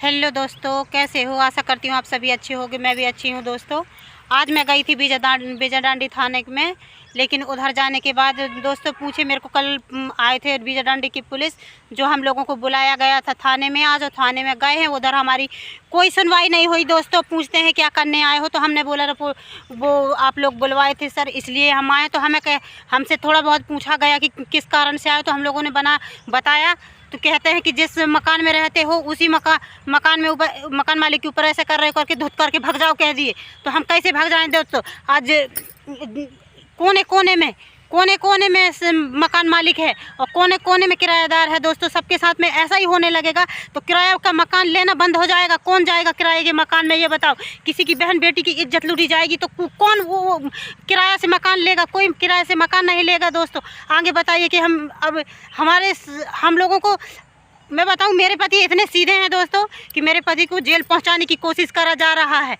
Hello दोस्तों, कैसे हो? आशा करती हूँ आप सभी अच्छे होंगे। मैं भी अच्छी हूँ दोस्तों। आज मैं गई थी बीजाडांडी थाने में, लेकिन उधर जाने के बाद दोस्तों पूछे मेरे को, कल आए थे बीजाडांडी की पुलिस, जो हम लोगों को बुलाया गया था थाने में। आज थाने में गए हैं, उधर हमारी कोई सुनवाई नहीं हुई दोस्तों। पूछते हैं क्या करने आए हो, तो हमने बोला वो आप लोग बुलवाए थे सर, इसलिए हम आए। तो हमसे थोड़ा बहुत पूछा गया कि किस कारण से आए, तो हम लोगों ने बताया। तो कहते हैं कि जिस मकान में रहते हो उसी मकान में मकान मालिक के ऊपर ऐसे कर रहे करके धुत करके भाग जाओ कह दिए। तो हम कैसे भाग जाएं दोस्तों? आज कोने कोने में मकान मालिक है और कोने कोने में किराएदार है दोस्तों। सबके साथ में ऐसा ही होने लगेगा तो किराए का मकान लेना बंद हो जाएगा। कौन जाएगा किराए के मकान में, ये बताओ? किसी की बहन बेटी की इज्जत लूटी जाएगी तो कौन वो किराया से मकान लेगा? कोई किराए से मकान नहीं लेगा दोस्तों। आगे बताइए कि हम लोगों को, मैं बताऊं, मेरे पति इतने सीधे हैं दोस्तों कि मेरे पति को जेल पहुंचाने की कोशिश करा जा रहा है।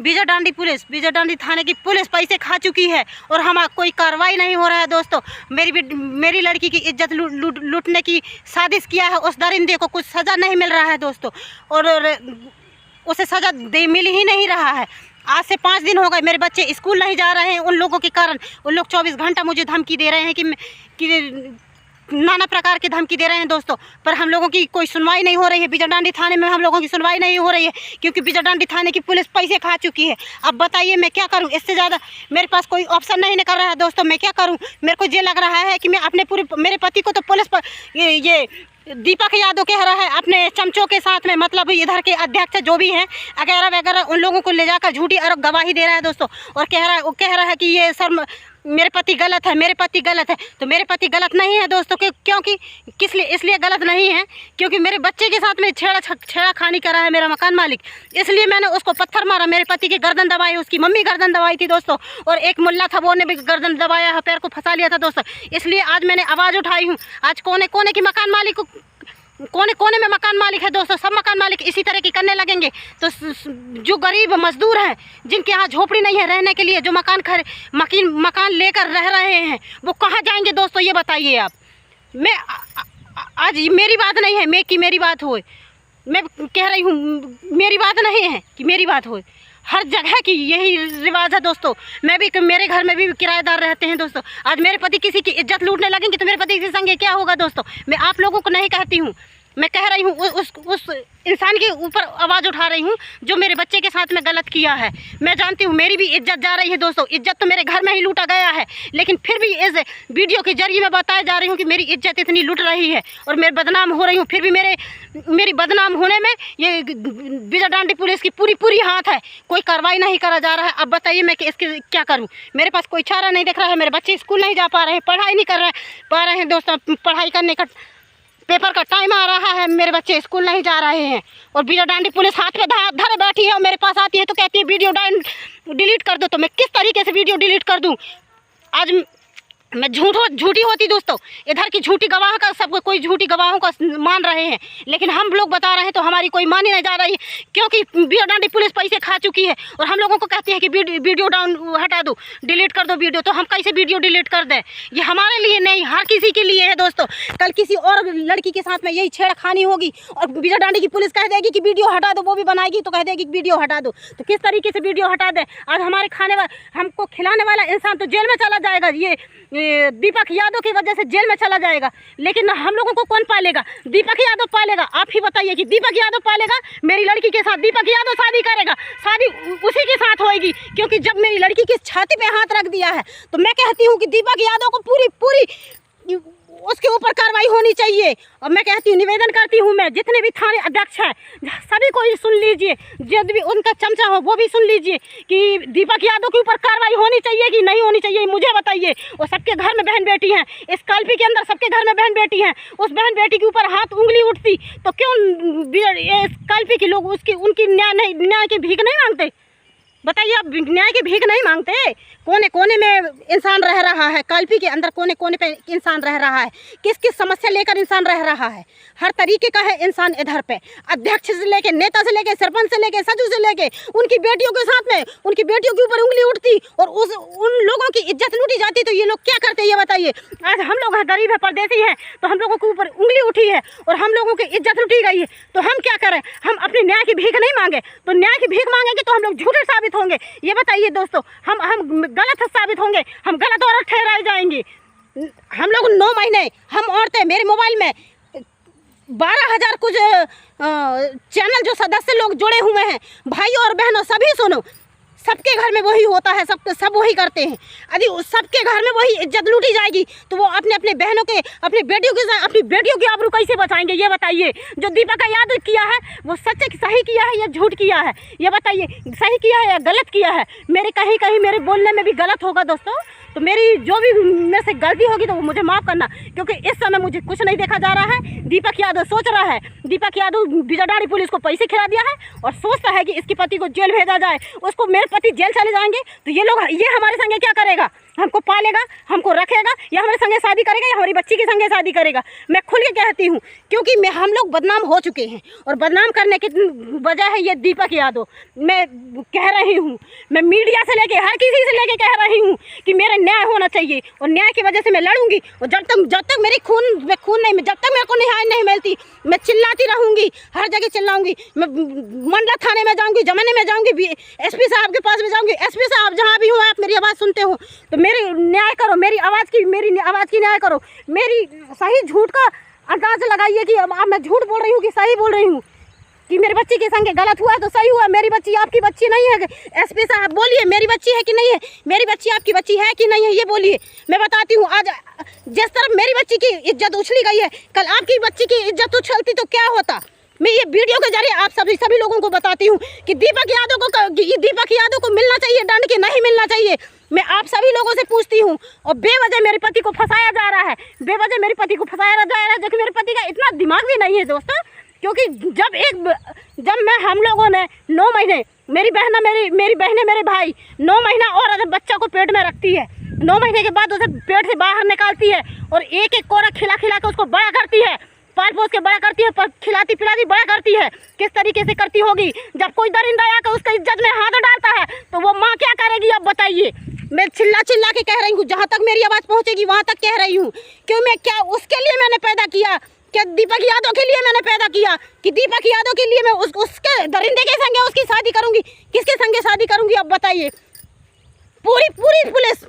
बीजाडांडी थाने की पुलिस पैसे खा चुकी है और कोई कार्रवाई नहीं हो रहा है दोस्तों। मेरी लड़की की इज्जत लूटने की साजिश किया है उस दरिंदे को, कुछ सज़ा नहीं मिल रहा है दोस्तों, और उसे सज़ा मिल ही नहीं रहा है। आज से 5 दिन हो गए, मेरे बच्चे स्कूल नहीं जा रहे हैं उन लोगों के कारण। उन लोग 24 घंटा मुझे धमकी दे रहे हैं कि नाना प्रकार की धमकी दे रहे हैं दोस्तों, पर हम लोगों की कोई सुनवाई नहीं हो रही है। बीजाडांडी थाने में हम लोगों की सुनवाई नहीं हो रही है क्योंकि बीजाडांडी थाने की पुलिस पैसे खा चुकी है। अब बताइए मैं क्या करूं? इससे ज़्यादा मेरे पास कोई ऑप्शन नहीं निकल रहा है दोस्तों। मैं क्या करूं? मेरे को ये लग रहा है कि मैं मेरे पति को तो पुलिस पर ये दीपक यादव कह रहा है अपने चमचों के साथ में, मतलब इधर के अध्यक्ष जो भी हैं वगैरह वगैरह, उन लोगों को ले जाकर झूठी आरोप गवाही दे रहा है दोस्तों। और कह रहा है कि ये सर मेरे पति गलत है, मेरे पति गलत है। तो मेरे पति गलत नहीं है दोस्तों, क्योंकि इसलिए गलत नहीं है क्योंकि मेरे बच्चे के साथ में छेड़ा खानी करा है मेरा मकान मालिक, इसलिए मैंने उसको पत्थर मारा। मेरे पति की गर्दन दबाई, उसकी मम्मी गर्दन दबाई थी दोस्तों, और एक मुल्ला था वो ने भी गर्दन दबाया है, पैर को फंसा लिया था दोस्तों। इसलिए आज मैंने आवाज़ उठाई हूँ। आज कोने कोने की मकान मालिक को, कोने कोने में मकान मालिक है दोस्तों, सब मकान मालिक इसी तरह की करने लगेंगे तो जो गरीब मजदूर हैं, जिनके यहाँ झोपड़ी नहीं है रहने के लिए, जो मकान लेकर रह रहे हैं, वो कहाँ जाएंगे दोस्तों? ये बताइए आप। आज मेरी बात नहीं है मेरी बात हो, मैं कह रही हूँ मेरी बात नहीं है कि मेरी बात हो। हर जगह की यही रिवाज है दोस्तों। मेरे घर में भी किराएदार रहते हैं दोस्तों। आज मेरे पति किसी की इज्जत लूटने लगेंगे तो मेरे पति के संग क्या होगा दोस्तों? मैं आप लोगों को नहीं कहती हूँ, मैं कह रही हूँ उस इंसान के ऊपर आवाज़ उठा रही हूँ जो मेरे बच्चे के साथ में गलत किया है। मैं जानती हूँ मेरी भी इज्जत जा रही है दोस्तों, इज्जत तो मेरे घर में ही लूटा गया है, लेकिन फिर भी इस वीडियो के जरिए मैं बताया जा रही हूँ कि मेरी इज्जत इतनी लूट रही है और मैं बदनाम हो रही हूँ। फिर भी मेरी बदनाम होने में ये बीजाडांडी पुलिस की पूरी हाथ है, कोई कार्रवाई नहीं करा जा रहा है। अब बताइए मैं इसके क्या करूँ? मेरे पास कोई चारा नहीं दिख रहा है। मेरे बच्चे स्कूल नहीं जा पा रहे हैं, पढ़ाई नहीं कर पा रहे हैं दोस्तों। पढ़ाई करने का पेपर का टाइम आ रहा है, मेरे बच्चे स्कूल नहीं जा रहे हैं और बीजाडांडी पुलिस हाथ पे धरे बैठी है और मेरे पास आती है तो कहती है वीडियो डिलीट कर दो। तो मैं किस तरीके से वीडियो डिलीट कर दूं? आज मैं झूठी होती दोस्तों, इधर की झूठी गवाह का सब कोई झूठी गवाहों का मान रहे हैं, लेकिन हम लोग बता रहे हैं तो हमारी कोई मानी नहीं जा रही क्योंकि बीजाडांडी पुलिस पैसे खा चुकी है और हम लोगों को कहती है कि वीडियो हटा दो, डिलीट कर दो वीडियो। तो हम कैसे वीडियो डिलीट कर दें? ये हमारे लिए नहीं, हर किसी के लिए है दोस्तों। कल किसी और लड़की के साथ में यही छेड़खानी होगी और बीजाडांडी की पुलिस कह देगी कि वीडियो हटा दो, वो भी बनाएगी तो कह देगी कि वीडियो हटा दो। तो किस तरीके से वीडियो हटा दें? आज हमको खिलाने वाला इंसान तो जेल में चला जाएगा, ये दीपक यादव की वजह से जेल में चला जाएगा, लेकिन हम लोगों को कौन पालेगा? दीपक यादव पालेगा। आप ही बताइए कि दीपक यादव पालेगा? मेरी लड़की के साथ दीपक यादव शादी करेगा, शादी उसी के साथ होएगी, क्योंकि जब मेरी लड़की की छाती पे हाथ रख दिया है तो मैं कहती हूँ कि दीपक यादव को पूरी उसके ऊपर कार्रवाई होनी चाहिए। और मैं कहती हूँ, निवेदन करती हूँ मैं, जितने भी थाने अध्यक्ष हैं सभी को ही सुन लीजिए, जब भी उनका चमचा हो वो भी सुन लीजिए कि दीपक यादव के ऊपर कार्रवाई होनी चाहिए कि नहीं होनी चाहिए, मुझे बताइए। और सबके घर में बहन बेटी हैं, इस कल्पी के अंदर सबके घर में बहन बेटी हैं। उस बहन बेटी के ऊपर हाथ उंगली उठती तो क्यों इस कल्पी के लोग उनकी न्याय की भीख नहीं मांगते? बताइए, आप न्याय की भीख नहीं मांगते? कोने कोने में इंसान रह रहा है, कालपी के अंदर कोने कोने पे इंसान रह रहा है। किस किस समस्या लेकर इंसान रह रहा है, हर तरीके का है इंसान इधर पे। अध्यक्ष से लेके, नेता से लेके, सरपंच से लेके, सचिव से लेके, उनकी बेटियों के साथ में उनकी बेटियों के ऊपर उंगली उठती और उन लोगों की इज्जत लूटी जाती, तो ये लोग क्या करते ये बताइए। आज हम लोग गरीब है, परदेसी हैं, तो हम लोगों के ऊपर उंगली उठी है और हम लोगों की इज्जत लूटी गई है, तो हम क्या करें? हम अपने न्याय की भीख नहीं मांगे, तो न्याय की भीख मांगेंगे तो हम लोग झूठे साबित होंगे। ये बताइए दोस्तों, हम गलत साबित होंगे, हम गलत औरत ठहराए जाएंगे। हम लोग 9 महीने, हम औरतें, मेरे मोबाइल में 12,000 कुछ चैनल जो सदस्य लोग जुड़े हुए हैं, भाई और बहनों सभी सुनो, सबके घर में वही होता है, सब वही करते हैं। यदि सबके घर में वही इज्जत लूटी जाएगी तो वो अपने अपने बहनों के, अपनी बेटियों की आबरू कैसे बचाएंगे ये बताइए। जो दीपा का याद किया है वो सही किया है या झूठ किया है ये बताइए, सही किया है या गलत किया है। मेरे कहीं कहीं मेरे बोलने में भी गलत होगा दोस्तों, तो मेरी जो भी मेरे से गलती होगी तो वो मुझे माफ़ करना, क्योंकि इस समय मुझे कुछ नहीं देखा जा रहा है। दीपक यादव सोच रहा है, दीपक यादव बिजड़ाड़ी पुलिस को पैसे खिला दिया है और सोचता है कि इसके पति को जेल भेजा जाए। उसको मेरे पति जेल चले जाएंगे तो ये हमारे संगे क्या करेगा? हमको पालेगा, हमको रखेगा, या हमारे संगे शादी करेगा, या हमारी बच्ची के संगे शादी करेगा? मैं खुल के कहती हूँ, क्योंकि हम लोग बदनाम हो चुके हैं और बदनाम करने की वजह है ये दीपक यादव। मैं कह रही हूँ, मैं मीडिया से लेके हर किसी से लेके कह रही हूँ कि मेरा न्याय होना चाहिए और न्याय की वजह से मैं लड़ूंगी। और जब तक मेरी खून नहीं, जब तक मेरे को न्याय नहीं मिलती, मैं चिल्लाती रहूँगी, हर जगह चिल्लाऊंगी। मैं मंडला थाने में जाऊँगी, जमाने में जाऊँगी, SP साहब के पास में जाऊँगी। SP साहब जहाँ भी हो, आप मेरी आवाज़ सुनते हो तो मेरी न्याय करो, मेरी आवाज़ की न्याय करो। मेरी सही झूठ का अंदाज लगाइए कि अब मैं झूठ बोल रही हूँ कि सही बोल रही हूँ, कि मेरी बच्ची के संगे गलत हुआ तो सही हुआ। मेरी बच्ची आपकी बच्ची नहीं है। SP साहब बोलिए, मेरी बच्ची है कि नहीं है? मेरी बच्ची आपकी बच्ची है कि नहीं है ये बोलिए। मैं बताती हूँ, आज जिस तरफ मेरी बच्ची की इज्जत उछली गई है, कल आपकी बच्ची की इज्जत उछलती तो क्या होता। मैं ये वीडियो के जरिए आप सभी लोगों को बताती हूँ कि दीपक यादव को मिलना चाहिए दंड, के नहीं मिलना चाहिए। मैं आप सभी लोगों से पूछती हूँ, और बेवजह मेरे पति को फंसाया जा रहा है, बेवजह मेरे पति को फंसाया जा रहा है, जो कि मेरे पति का इतना दिमाग भी नहीं है दोस्तों। क्योंकि जब हम लोगों ने 9 महीने, मेरी बहनें मेरे भाई 9 महीना और अगर बच्चा को पेट में रखती है, 9 महीने के बाद उसे पेट से बाहर निकालती है और एक कोरा खिला के उसको बड़ा करती है, पाल पोस के बड़ा करती है, खिलाती पिलाती बड़ा करती है। किस तरीके से करती होगी? जब कोई दरिंदा आकर उसका इज्जत में हाथ डालता है तो वो माँ क्या करेगी अब बताइए। मैं चिल्ला के कह रही हूँ, जहाँ तक मेरी आवाज़ पहुँचेगी वहाँ तक कह रही हूँ। क्यों? मैं क्या उसके लिए मैंने पैदा किया? क्या दीपक यादव के लिए मैंने पैदा किया कि दीपक यादव के लिए मैं उसके दरिंदे के संगे उसकी शादी करूँगी? किसके संगे शादी करूँगी अब बताइए। पूरी पुलिस,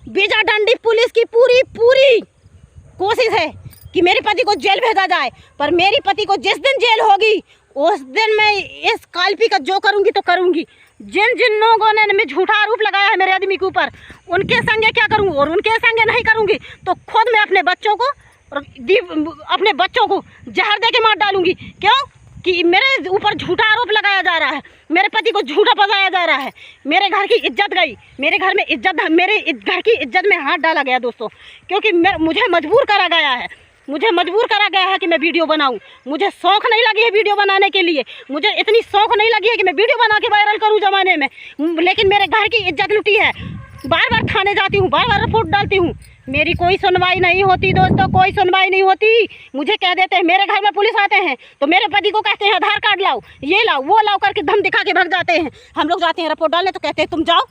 बिजाडंडी पुलिस की पूरी कोशिश है कि मेरे पति को जेल भेजा जाए, पर मेरी पति को जिस दिन जेल होगी उस दिन मैं इस कालपी का जो करूँगी तो करूँगी। जिन लोगों ने मैं झूठा आरोप लगाया है मेरे आदमी के ऊपर, उनके संगे क्या करूँगी, और उनके संगे नहीं करूँगी तो खुद मैं अपने बच्चों को जहर दे के मार डालूंगी। क्यों? कि मेरे ऊपर झूठा आरोप लगाया जा रहा है, मेरे पति को झूठा फंसाया जा रहा है, मेरे घर की इज्जत गई, मेरे घर की इज्जत में हाथ डाला गया दोस्तों। क्योंकि मुझे मजबूर करा गया है कि मैं वीडियो बनाऊं। मुझे शौक़ नहीं लगी है वीडियो बनाने के लिए, मुझे इतनी शौक़ नहीं लगी है कि मैं वीडियो बना के वायरल करूं ज़माने में, लेकिन मेरे घर की इज्जत लुटी है। बार थाने जाती हूँ, बार रिपोर्ट डालती हूँ, मेरी कोई सुनवाई नहीं होती दोस्तों, कोई सुनवाई नहीं होती। मुझे कह देते हैं, मेरे घर में पुलिस आते हैं तो मेरे पति को कहते हैं आधार कार्ड लाओ, ये लाओ, वो लाओ करके धम दिखा के भग जाते हैं। हम लोग जाते हैं रिपोर्ट डालने तो कहते हैं तुम जाओ,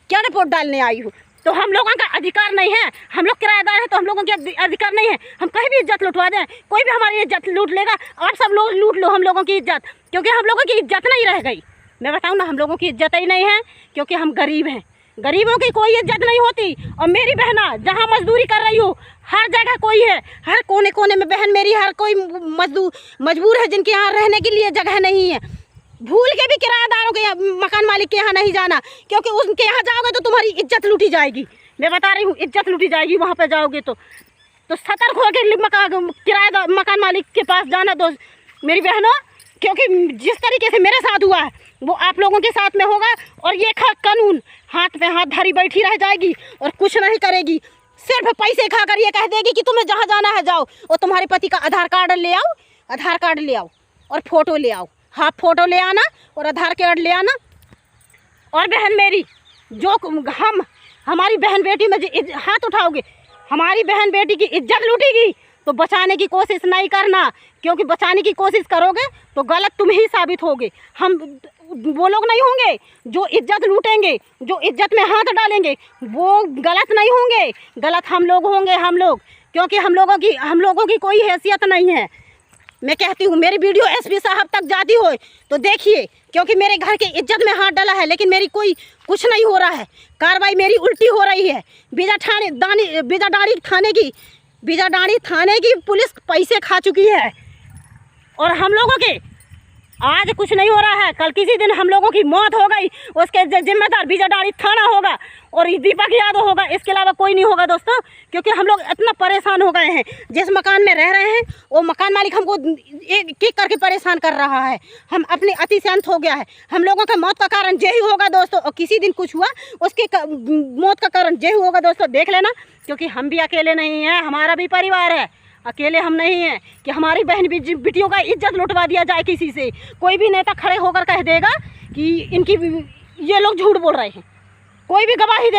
क्या रिपोर्ट डालने आई हो? तो हम लोगों का अधिकार नहीं है? हम लोग किराएदार हैं तो हम लोगों के अधिकार नहीं है? हम कहीं भी इज्जत लुटवा दें, कोई भी हमारी इज्जत लूट लेगा। आप सब लोग लूट लो हम लोगों की इज्जत, क्योंकि हम लोगों की इज्जत नहीं रह गई। मैं बताऊँ ना, हम लोगों की इज्जत ही नहीं है क्योंकि हम गरीब हैं। गरीबों की कोई इज्जत नहीं होती। और मेरी बहना जहाँ मजदूरी कर रही हो, हर जगह कोई है, हर कोने कोने में बहन मेरी, हर कोई मजबूर है जिनके यहाँ रहने के लिए जगह नहीं है। भूल के भी किराएदारों के मकान मालिक के यहाँ नहीं जाना, क्योंकि उनके यहाँ जाओगे तो तुम्हारी इज्जत लूटी जाएगी। मैं बता रही हूँ, इज्जत लूटी जाएगी वहाँ पे जाओगे तो सतर्क होकर किराएदार मकान मालिक के पास जाना दोस्त मेरी बहनों, क्योंकि जिस तरीके से मेरे साथ हुआ है वो आप लोगों के साथ में होगा। और ये कानून हाथ पे हाथ धरी बैठी रह जाएगी और कुछ नहीं करेगी, सिर्फ पैसे खाकर ये कह देगी कि तुम्हें जहाँ जाना है जाओ, और तुम्हारे पति का आधार कार्ड ले आओ और फोटो ले आओ। हाँ, फोटो ले आना और आधार कार्ड ले आना, और बहन मेरी, जो हम हमारी बहन बेटी में हाथ उठाओगे, हमारी बहन बेटी की इज्जत लूटेगी, तो बचाने की कोशिश नहीं करना, क्योंकि बचाने की कोशिश करोगे तो गलत तुम ही साबित होगे। हम वो लोग नहीं होंगे जो इज्जत लूटेंगे, जो इज्जत में हाथ डालेंगे, वो गलत नहीं होंगे, गलत हम लोग होंगे, हम लोग, क्योंकि हम लोगों की कोई हैसियत नहीं है। मैं कहती हूँ मेरी वीडियो एसपी साहब तक जाती हो तो देखिए, क्योंकि मेरे घर की इज्जत में हाथ डाला है, लेकिन मेरी कोई कुछ नहीं हो रहा है, कार्रवाई मेरी उल्टी हो रही है। बीजाडाणी थाने की पुलिस पैसे खा चुकी है, और हम लोगों के आज कुछ नहीं हो रहा है, कल किसी दिन हम लोगों की मौत हो गई, उसके जिम्मेदार बीजाडाणी थाना होगा और दीपक यादव होगा, इसके अलावा कोई नहीं होगा दोस्तों। क्योंकि हम लोग इतना परेशान हो गए हैं, जिस मकान में रह रहे हैं वो मकान मालिक हमको एक एक करके परेशान कर रहा है, हम अपने अतिशांत हो गया है। हम लोगों का मौत का कारण यही होगा दोस्तों, और किसी दिन कुछ हुआ उसके मौत का कारण यही होगा दोस्तों, देख लेना। क्योंकि हम भी अकेले नहीं हैं, हमारा भी परिवार है, अकेले हम नहीं हैं कि हमारी बहन बिटियों का इज्जत लुटवा दिया जाए किसी से। कोई भी नेता खड़े होकर कह देगा कि इनकी ये लोग झूठ बोल रहे हैं, कोई भी गवाही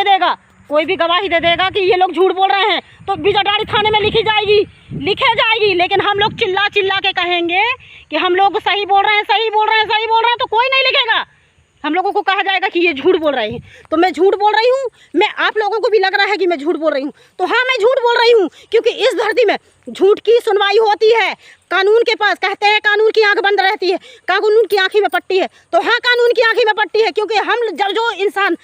दे देगा कि ये लोग झूठ बोल रहे हैं, तो बीजाडाणी थाने में लिखी जाएगी। लेकिन हम लोग चिल्ला के कहेंगे कि हम लोग सही बोल रहे हैं, तो कोई नहीं लिखेगा। हम लोगों को कहा जाएगा कि ये झूठ बोल रहे हैं, तो मैं झूठ बोल रही हूँ, मैं आप लोगों को भी लग रहा है कि मैं झूठ बोल रही हूँ, तो हाँ मैं झूठ बोल रही हूँ, क्योंकि इस धरती में झूठ की सुनवाई होती है। कानून के पास कहते हैं कानून की आंख बंद रहती है, कानून की आंखी में पट्टी है, तो हाँ कानून की आंखी में पट्टी है। क्योंकि हम जब जो इंसान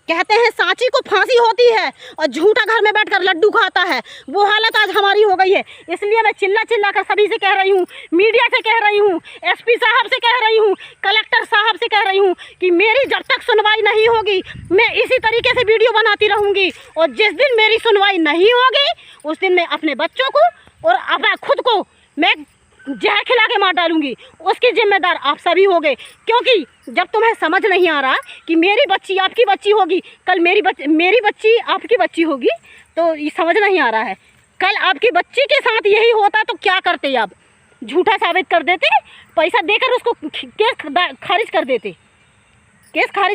कहते हैं सांची को फांसी होती है और झूठा घर में बैठकर लड्डू खाता है, वो हालत आज हमारी हो गई है। इसलिए मैं चिल्ला कर सभी से कह रही हूँ, मीडिया से कह रही हूँ, एसपी साहब से कह रही हूँ, कलेक्टर साहब से कह रही हूँ कि मेरी जब तक सुनवाई नहीं होगी मैं इसी तरीके से वीडियो बनाती रहूँगी, और जिस दिन मेरी सुनवाई नहीं होगी उस दिन मैं अपने बच्चों को और अपना खुद को मैं जहर खिला के मार डालूंगी, उसकी जिम्मेदार आप सभी होंगे। क्योंकि जब तुम्हें समझ नहीं आ रहा कि मेरी बच्ची आपकी बच्ची होगी, कल मेरी बच्ची आपकी बच्ची होगी, तो ये समझ नहीं आ रहा है। कल आपकी बच्ची के साथ यही होता तो क्या करते आप? झूठा साबित कर देते, पैसा देकर उसको केस खारिज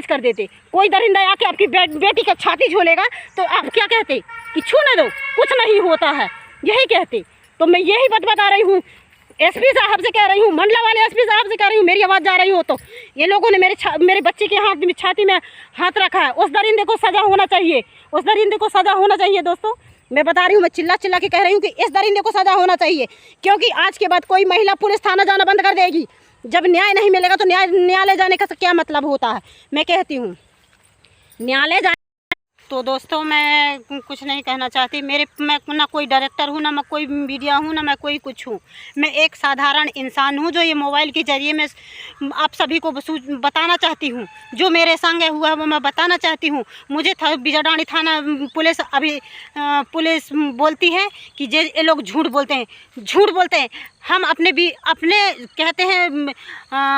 कर देते। कोई दरिंदा आके आपकी बेटी का छाती झोलेगा तो आप क्या कहते कि छूने दो, कुछ नहीं होता है, यही कहते। तो मैं यही बता रही हूँ, एसपी साहब से कह रही हूँ, मंडला वाले एसपी साहब से कह रही हूँ, मेरी आवाज़ जा रही हो तो ये लोगों ने मेरे बच्चे के हाथ में छाती में हाथ रखा है, उस दरिंदे को सज़ा होना चाहिए, दोस्तों। मैं बता रही हूँ, मैं चिल्ला के कह रही हूँ कि इस दरिंदे को सज़ा होना चाहिए। क्योंकि आज के बाद कोई महिला पुलिस थाना जाना बंद कर देगी। जब न्याय नहीं मिलेगा तो न्यायालय जाने का क्या मतलब होता है? मैं कहती हूँ न्यायालय जा। तो दोस्तों मैं कुछ नहीं कहना चाहती, मैं ना कोई डायरेक्टर हूँ, ना मैं कोई मीडिया हूँ, ना मैं कोई कुछ हूँ। मैं एक साधारण इंसान हूँ जो ये मोबाइल के ज़रिए में आप सभी को बताना चाहती हूँ। जो मेरे संग हुआ है वो मैं बताना चाहती हूँ। मुझे बीजाडाणी थाना पुलिस बोलती है कि ये लोग झूठ बोलते हैं। हम अपने कहते हैं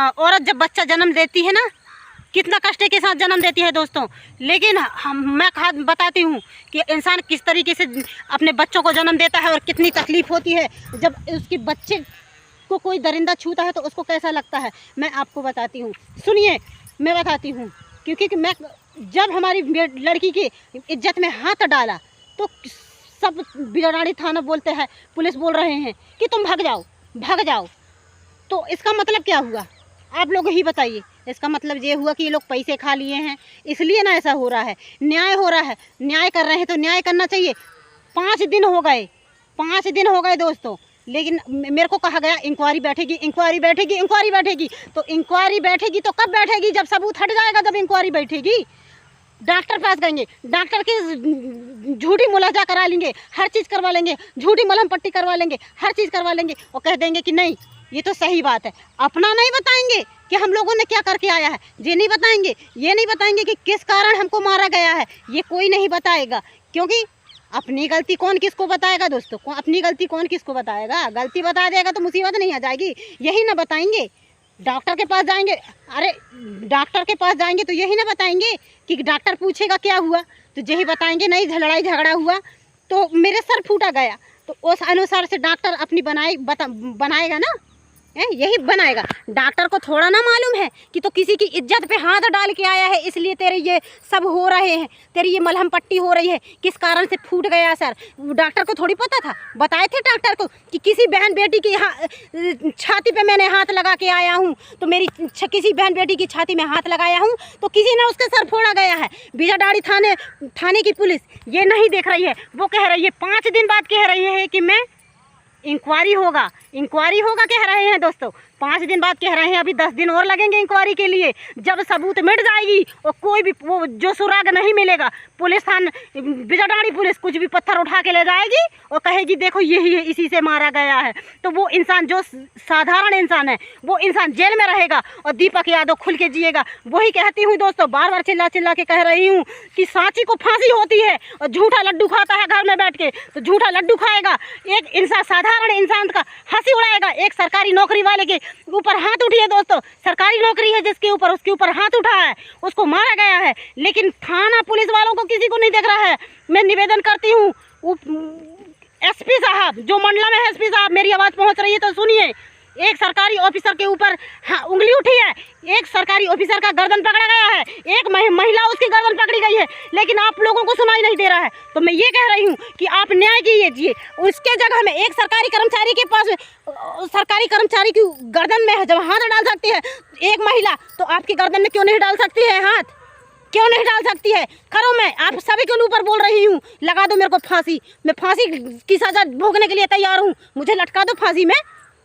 औरत जब बच्चा जन्म देती है ना, कितना कष्ट के साथ जन्म देती है दोस्तों। लेकिन मैं बताती हूँ कि इंसान किस तरीके से अपने बच्चों को जन्म देता है और कितनी तकलीफ़ होती है जब उसके बच्चे को कोई दरिंदा छूता है तो उसको कैसा लगता है। मैं आपको बताती हूँ, सुनिए, मैं बताती हूँ। क्योंकि मैं जब हमारी लड़की की इज्जत में हाथ डाला तो सब बीजाडाणी थाना बोलते हैं, पुलिस बोल रहे हैं कि तुम भाग जाओ। तो इसका मतलब क्या हुआ? आप लोग ही बताइए। इसका मतलब ये हुआ कि ये लोग पैसे खा लिए हैं, इसलिए ना ऐसा हो रहा है। न्याय हो रहा है, न्याय कर रहे हैं तो न्याय करना चाहिए। 5 दिन हो गए दोस्तों, लेकिन मेरे को कहा गया इंक्वायरी बैठेगी। तो इंक्वायरी बैठेगी तो कब बैठेगी? जब सबूत हट जाएगा, जब इंक्वायरी बैठेगी। डॉक्टर पास जाएंगे, डॉक्टर की झूठी मुलाजा करा लेंगे, हर चीज़ करवा लेंगे, झूठी मलहम पट्टी करवा लेंगे, हर चीज़ करवा लेंगे और कह देंगे कि नहीं ये तो सही बात है। अपना नहीं बताएंगे कि हम लोगों ने क्या करके आया है, ये नहीं बताएंगे कि किस कारण हमको मारा गया है, ये कोई नहीं बताएगा। क्योंकि अपनी गलती कौन किसको बताएगा दोस्तों? अपनी गलती कौन किसको बताएगा? गलती बता देगा तो मुसीबत नहीं आ जाएगी? यही ना बताएंगे। डॉक्टर के पास जाएंगे, अरे डॉक्टर के पास जाएंगे तो यही ना बताएंगे कि डॉक्टर पूछेगा क्या हुआ, तो यही बताएंगे नहीं लड़ाई झगड़ा हुआ तो मेरे सर फूटा गया, तो उस अनुसार से डॉक्टर अपनी बनाएगा ना। यही बनाएगा। डॉक्टर को थोड़ा ना मालूम है कि तो किसी की इज्जत पे हाथ डाल के आया है, इसलिए तेरे ये सब हो रहे हैं, तेरी ये मलहम पट्टी हो रही है, किस कारण से फूट गया सर। डॉक्टर को थोड़ी पता था, बताए थे डॉक्टर को कि किसी बहन बेटी की छाती पे मैंने हाथ लगा के आया हूँ, तो मेरी किसी बहन बेटी की छाती में हाथ लगाया हूँ तो किसी ने उसके सर फोड़ा गया है। बीजाडाड़ी थाने की पुलिस ये नहीं देख रही है, वो कह रही है 5 दिन बाद कह रही है कि मैं इंक्वायरी होगा कह रहे हैं दोस्तों। 5 दिन बाद कह रहे हैं, अभी 10 दिन और लगेंगे इंक्वायरी के लिए। जब सबूत मिट जाएगी और कोई भी वो जो सुराग नहीं मिलेगा, पुलिस बीजाडाड़ी पुलिस कुछ भी पत्थर उठा के ले जाएगी और कहेगी देखो यही है, इसी से मारा गया है। तो वो इंसान जो साधारण इंसान है वो इंसान जेल में रहेगा और दीपक यादव खुल के जिएगा। वही कहती हूँ दोस्तों, बार बार चिल्ला चिल्ला के कह रही हूँ कि सांची को फांसी होती है और झूठा लड्डू खाता है घर में बैठ के, तो झूठा लड्डू खाएगा। एक इंसान साधारण इंसान का हंसी उड़ाएगा, एक सरकारी नौकरी वाले के ऊपर हाथ उठी दोस्तों। सरकारी नौकरी है जिसके ऊपर, उसके ऊपर हाथ उठा है, उसको मारा गया है, लेकिन थाना पुलिस वालों को किसी को नहीं देख रहा है। मैं निवेदन करती हूँ एसपी साहब, जो मंडला में है एसपी साहब, मेरी आवाज़ पहुँच रही है तो सुनिए। एक सरकारी ऑफिसर के ऊपर उंगली उठी है, एक सरकारी ऑफिसर का गर्दन पकड़ा गया है, एक महिला उसकी गर्दन पकड़ी गई है, लेकिन आप लोगों को सुनाई नहीं दे रहा है। तो मैं ये कह रही हूँ कि आप न्याय कीजिए। उसके जगह में एक सरकारी कर्मचारी के पास, सरकारी कर्मचारी की गर्दन में जब हाथ डाल सकती है एक महिला, तो आपकी गर्दन में क्यों नहीं डाल सकती है हाथ? क्यों नहीं डाल सकती है? करो, मैं आप सभी के ऊपर बोल रही हूँ, लगा दो मेरे को फांसी। मैं फांसी की सजा भोगने के लिए तैयार हूँ, मुझे लटका दो फांसी में,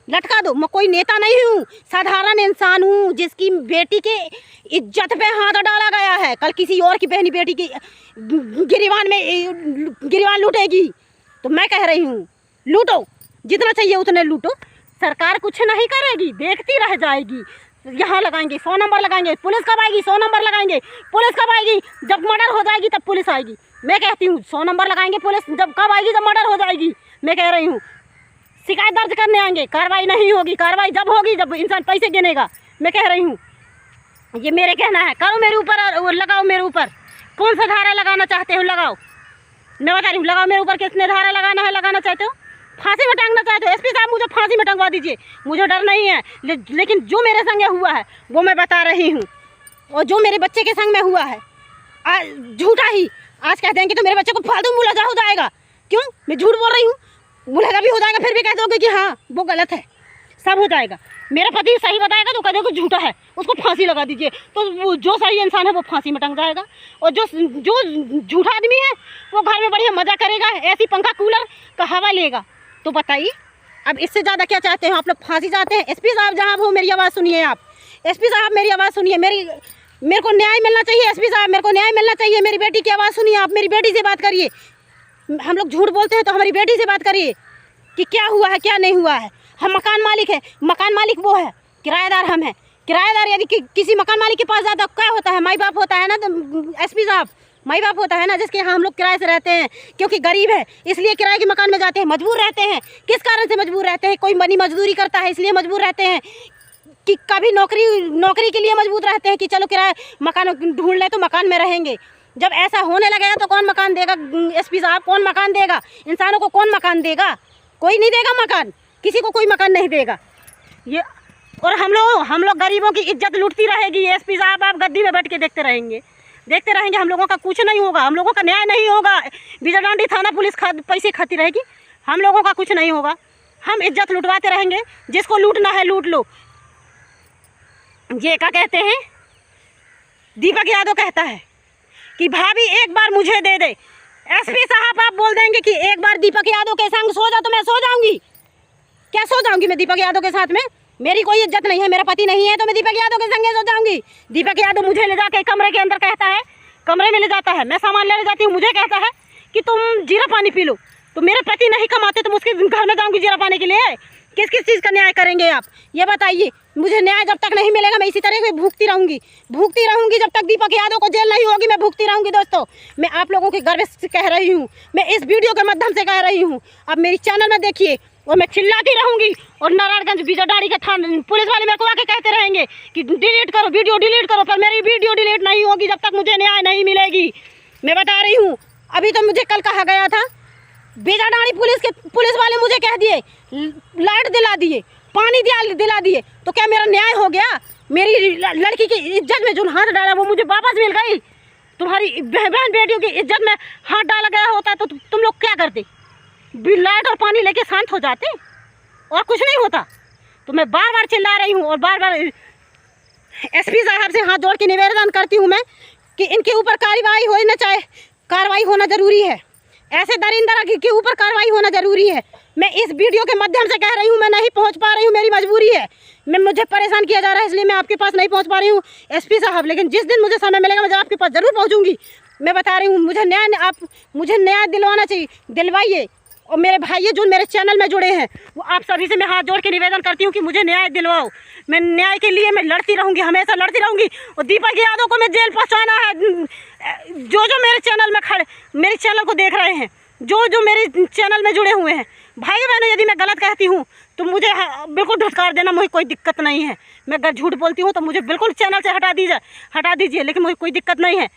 लटका दो। मैं कोई नेता नहीं हूँ, साधारण इंसान हूँ जिसकी बेटी के इज्जत पे हाथ डाला गया है। कल किसी और की बहनी बेटी की गिरवान लूटेगी तो मैं कह रही हूँ लूटो, जितना चाहिए उतने लूटो। सरकार कुछ नहीं करेगी, देखती रह जाएगी। यहाँ लगाएंगे 100 नंबर लगाएंगे, पुलिस कब आएगी? 100 नंबर लगाएंगे, पुलिस कब आएगी? जब मर्डर हो जाएगी तब पुलिस आएगी। मैं कहती हूँ 100 नंबर लगाएंगे, पुलिस जब कब आएगी? जब मर्डर हो जाएगी। मैं कह रही हूँ शिकायत दर्ज करने आएंगे, कार्रवाई नहीं होगी। कार्रवाई जब होगी जब इंसान पैसे गिनेगा। मैं कह रही हूँ, ये मेरे कहना है, करो मेरे ऊपर, लगाओ मेरे ऊपर। कौन सा धारा लगाना चाहते हो लगाओ, मैं बता रही हूँ, लगाओ मेरे ऊपर। किसने धारा लगाना है लगाना चाहते हो? फांसी में टांगना चाहते हो? एसपी साहब मुझे फांसी में टंगवा दीजिए, मुझे डर नहीं है। लेकिन जो मेरे संग हुआ है वो मैं बता रही हूँ, और जो मेरे बच्चे के संग में हुआ है झूठा ही। आज कह देंगे तो मेरे बच्चे को फालतू मुलाजा हो जाएगा। क्यों? मैं झूठ बोल रही हूँ, मुलाजा भी हो जाएगा, फिर भी कह दोगे कि हाँ वो गलत है, सब हो जाएगा। मेरा पति सही बताएगा तो कह दोगे झूठा है, उसको फांसी लगा दीजिए। तो जो सही इंसान है वो फांसी में टंग जाएगा, और जो झूठा आदमी है वो घर में बढ़िया मजा करेगा, ऐसी पंखा कूलर का हवा लेगा। तो बताइए अब इससे ज़्यादा क्या चाहते हैं आप लोग? फांसी चाहते हैं? एसपी साहब जहाँ हो मेरी आवाज़ सुनिए, आप एसपी साहब मेरी आवाज़ सुनिए, मेरे को न्याय मिलना चाहिए। एसपी साहब मेरे को न्याय मिलना चाहिए, मेरी बेटी की आवाज़ सुनिए, आप मेरी बेटी से बात करिए। हम लोग झूठ बोलते हैं तो हमारी बेटी से बात करिए कि क्या हुआ है क्या नहीं हुआ है। हम मकान मालिक है, मकान मालिक वो है, किराएदार हम हैं। किराएदार यदि किसी मकान मालिक के पास जाता क्या होता है? माई बाप होता है ना। तो एसपी साहब माई बाप होता है ना, जिसके यहाँ हम लोग किराए से रहते हैं, क्योंकि गरीब है इसलिए किराए के मकान में जाते हैं, मजबूर रहते हैं। किस कारण से मजबूर रहते हैं? कोई मनी मजदूरी करता है इसलिए मजबूर रहते हैं, कि कभी नौकरी के लिए मजबूर रहते हैं कि चलो किराए मकान ढूंढ ले तो मकान में रहेंगे। जब ऐसा होने लगेगा तो कौन मकान देगा? एसपी साहब कौन मकान देगा? इंसानों को कौन मकान देगा? कोई नहीं देगा मकान, किसी को कोई मकान नहीं देगा ये। और हम लोग गरीबों की इज्जत लूटती रहेगी। एसपी साहब आप गद्दी में बैठ के देखते रहेंगे, हम लोगों का कुछ नहीं होगा, हम लोगों का न्याय नहीं होगा। बीजाडाड़ी थाना पुलिस पैसे खाती रहेगी, हम लोगों का कुछ नहीं होगा। हम इज्जत लुटवाते रहेंगे, जिसको लूटना है लूट लो। ये क्या कहते हैं, दीपक यादव कहता है कि भाभी एक बार मुझे दे दे। एसपी साहब आप बोल देंगे कि एक बार दीपक यादव के संग सो जा तो मैं सो जाऊंगी। क्या सो जाऊंगी मैं दीपक यादव के साथ में? मेरी कोई इज्जत नहीं है, मेरा पति नहीं है, तो मैं दीपक यादव के संग सो जाऊंगी। दीपक यादव मुझे ले जाके कमरे के अंदर कहता है, कमरे में ले जाता है, मैं सामान ले जाती हूँ, मुझे कहता है कि तुम जीरा पानी पी लो। तो मेरे पति नहीं कमाते तो उसके घर में जाऊँगी जीरा पानी के लिए? किस चीज़ का न्याय करेंगे आप, ये बताइए। मुझे न्याय जब तक नहीं मिलेगा मैं इसी तरह से भूखती रहूंगी जब तक दीपक यादव को जेल नहीं होगी, मैं भूखती रहूंगी। दोस्तों मैं आप लोगों के गर्व से कह रही हूँ, मैं इस वीडियो के माध्यम से कह रही हूँ, अब मेरी चैनल में देखिए और मैं चिल्लाती रहूंगी। और नारायणगंज बीजाडाड़ी का पुलिस वाले मेरे को आके कहते रहेंगे कि डिलीट करो वीडियो, डिलीट करो, पर मेरी वीडियो डिलीट नहीं होगी जब तक मुझे न्याय नहीं मिलेगी। मैं बता रही हूँ, अभी तो मुझे कल कहा गया था, बीजाडाड़ी पुलिस वाले मुझे कह दिए, लाइट दिला दिए, पानी दिला दिए, तो क्या मेरा न्याय हो गया? मेरी लड़की की इज्जत में जो हाथ डाला वो मुझे वापस मिल गई। तुम्हारी बहन बेटियों की इज्जत में हाथ डाला गया होता तो तुम लोग क्या करते? लाइट और पानी लेके शांत हो जाते और कुछ नहीं होता। तो मैं बार बार चिल्ला रही हूँ और बार बार एसपी साहब से हाथ जोड़ के निवेदन करती हूँ मैं कि इनके ऊपर कार्रवाई होना चाहिए, कार्रवाई होना ज़रूरी है। ऐसे दरिंदरा के ऊपर कार्रवाई होना ज़रूरी है। मैं इस वीडियो के माध्यम से कह रही हूँ, मैं नहीं पहुँच पा रही हूँ, मेरी मजबूरी है। मुझे परेशान किया जा रहा है, इसलिए मैं आपके पास नहीं पहुँच पा रही हूँ एसपी साहब। लेकिन जिस दिन मुझे समय मिलेगा मैं आपके पास ज़रूर पहुँचूँगी। मैं बता रही हूँ, मुझे न्याय दिलवाना चाहिए, दिलवाइए। और मेरे भाई जो मेरे चैनल में जुड़े हैं, वो आप सभी से मैं हाथ जोड़ के निवेदन करती हूँ कि मुझे न्याय दिलवाओ। मैं न्याय के लिए मैं लड़ती रहूँगी, हमेशा लड़ती रहूँगी। और दीपक यादव को मैं जेल पहुँचाना है। जो मेरे चैनल में मेरे चैनल को देख रहे हैं, जो मेरे चैनल में जुड़े हुए हैं, भाई बहनों, यदि मैं गलत कहती हूँ तो मुझे बिल्कुल धुतकार देना, मुझे कोई दिक्कत नहीं है। मैं अगर झूठ बोलती हूँ तो मुझे बिल्कुल चैनल से हटा दीजिए, लेकिन मुझे कोई दिक्कत नहीं है।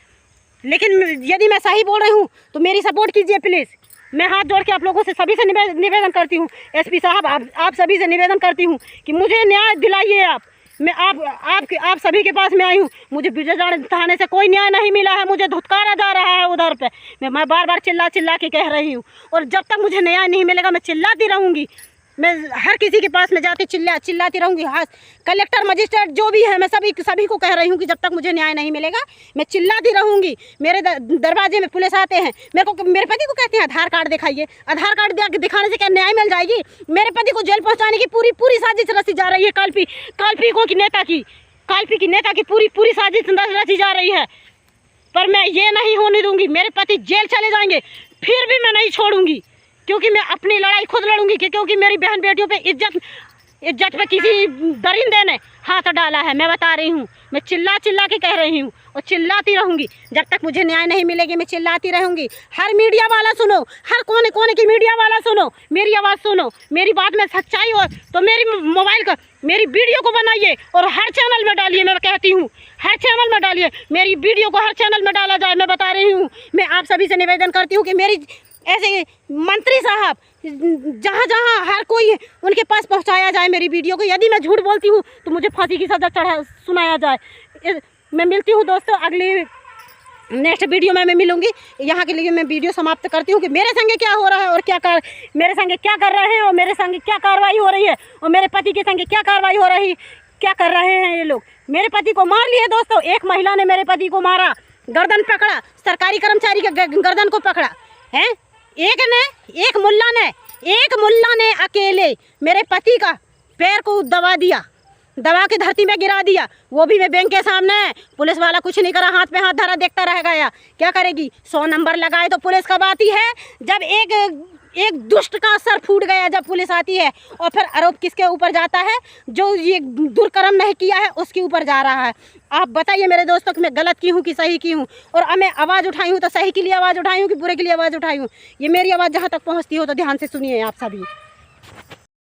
लेकिन यदि मैं सही बोल रही हूँ तो मेरी सपोर्ट कीजिए प्लीज़। मैं हाथ जोड़ के आप लोगों से सभी से निवेदन करती हूँ, एसपी साहब आप सभी से निवेदन करती हूँ कि मुझे न्याय दिलाइए आप। मैं आप सभी के पास में आई हूँ। मुझे बिजनौर थाने से कोई न्याय नहीं मिला है, मुझे धुतकारा जा रहा है उधर पे। मैं बार बार चिल्ला के कह रही हूँ, और जब तक मुझे न्याय नहीं मिलेगा मैं चिल्लाती रहूँगी। मैं हर किसी के पास में जाती चिल्लाती रहूँगी। हाँ, कलेक्टर मजिस्ट्रेट जो भी है, मैं सभी को कह रही हूँ कि जब तक मुझे न्याय नहीं मिलेगा मैं चिल्लाती रहूँगी। मेरे दरवाजे में पुलिस आते हैं, मेरे पति को कहते हैं आधार कार्ड दिखाइए। आधार कार्ड दिखाने से क्या न्याय मिल जाएगी? मेरे पति को जेल पहुँचाने की पूरी साजिश रची जा रही है। काल्पनिकों की नेता की पूरी साजिश रची जा रही है। पर मैं ये नहीं होने दूँगी। मेरे पति जेल चले जाएंगे फिर भी मैं नहीं छोड़ूँगी, क्योंकि मैं अपनी लड़ाई खुद लड़ूंगी। क्योंकि मेरी बहन बेटियों पे इज्जत पे किसी दरिंदे ने हाथ डाला है। मैं बता रही हूँ, मैं चिल्ला के कह रही हूँ और चिल्लाती रहूँगी। जब तक मुझे न्याय नहीं मिलेगी मैं चिल्लाती रहूँगी। हर मीडिया वाला सुनो, हर कोने की मीडिया वाला सुनो, मेरी आवाज़ सुनो। मेरी बात में सच्चाई हो तो मेरी वीडियो को बनाइए और हर चैनल में डालिए। मैं कहती हूँ हर चैनल में डालिए, मेरी वीडियो को हर चैनल में डाला जाए। मैं बता रही हूँ, मैं आप सभी से निवेदन करती हूँ कि मेरी ऐसे मंत्री साहब जहाँ हर कोई है उनके पास पहुँचाया जाए मेरी वीडियो को। यदि मैं झूठ बोलती हूँ तो मुझे फांसी की सज़ा सुनाया जाए। मैं मिलती हूँ दोस्तों, अगली नेक्स्ट वीडियो में मैं मिलूँगी। यहाँ के लिए मैं वीडियो समाप्त करती हूँ कि मेरे संगे क्या हो रहा है और मेरे संगे क्या कर रहे हैं और मेरे संगे क्या कार्रवाई हो रही है और मेरे पति के संगे क्या कार्रवाई हो रही, क्या कर रहे हैं ये लोग। मेरे पति को मार लिए दोस्तों, एक महिला ने मेरे पति को मारा, गर्दन पकड़ा, सरकारी कर्मचारी के गर्दन को पकड़ा है। एक मुल्ला ने अकेले मेरे पति का पैर को दबा के धरती में गिरा दिया, वो भी मैं बैंक के सामने। पुलिस वाला कुछ नहीं करा, हाथ पे हाथ धरा देखता रह गया। क्या करेगी? 100 नंबर लगाए तो पुलिस कब आती है? जब एक दुष्ट का सर फूट गया, जब पुलिस आती है। और फिर आरोप किसके ऊपर जाता है? जो ये दुष्कर्म नहीं किया है उसके ऊपर जा रहा है। आप बताइए मेरे दोस्तों कि मैं गलत की हूँ कि सही की हूँ। और मैं आवाज़ उठाई हूँ तो सही के लिए आवाज़ उठाई हूँ कि बुरे के लिए आवाज़ उठाई हूँ। ये मेरी आवाज़ जहाँ तक पहुँचती हो तो ध्यान से सुनिए आप सभी।